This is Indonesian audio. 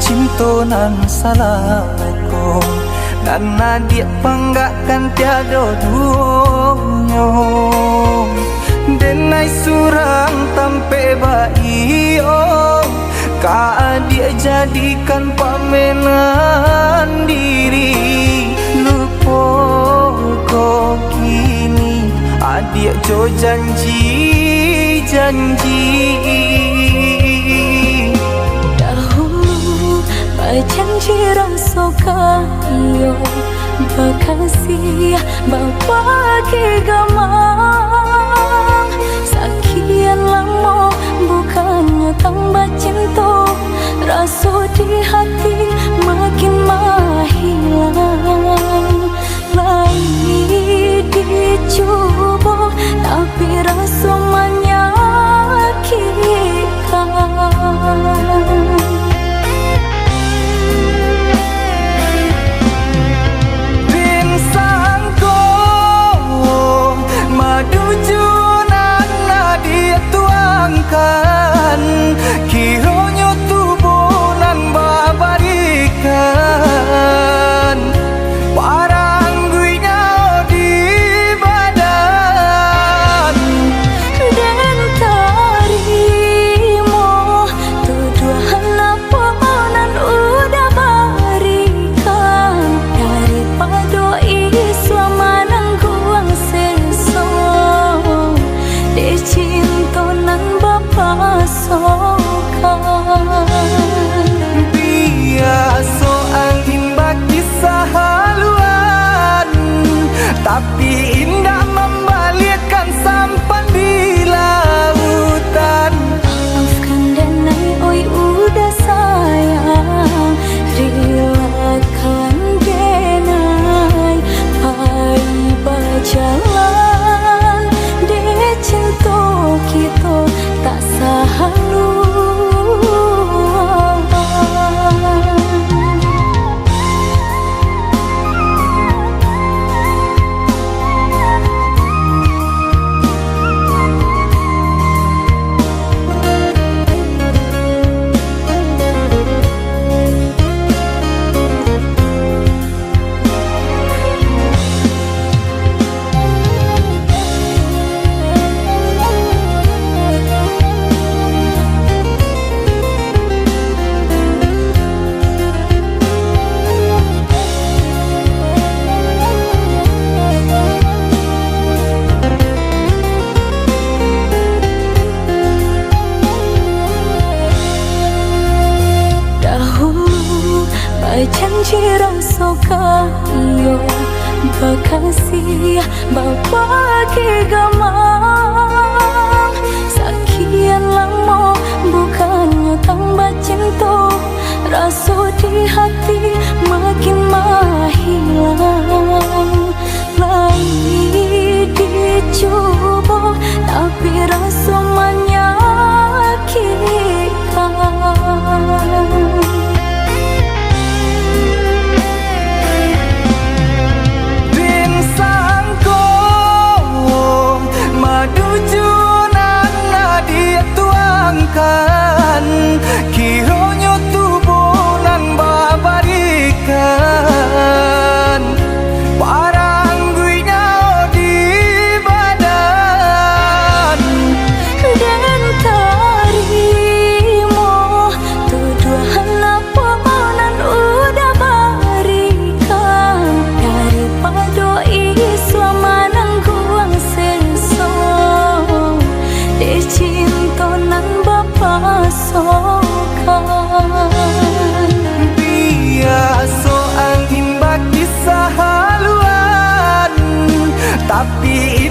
cinta nan salah ko dan nadia panggakkan tiada dunia denai surang tampe baio ka dia jadikan pamenan diri lupa ko kini adik jo janji dahulu berjanji rasa kaya berkasih berbagi gamang sekian lama bukannya tambah cinta rasa di hati makin menghilang lagi dicoba tapi rasa menyakitkan. Kiranya tubuh nan babarikan parang guinya di badan dan tarimo tuduhan apa nan udah barikan daripada iswa manangguang sesong de cinta nan biasa angin bagi sahaluan tapi indah membalikkan sampan di lautan. Maafkan denai oi udah sayang relakan denai pai berjalan de cinta kita tak sahalu. Janji rasa kaya berkasih berbagi gamang sekian lama bukannya tambah cinta rasa di hati makin menghilang lagi dicoba tapi rasa menyakitkan. Kiranya tubuh nan babarikan parang guinya di badan dan tarimo tuduhan apa nan udah barikan daripada iswa manangguang sesong de cinta nan biasa angin bagi sahaluan tapi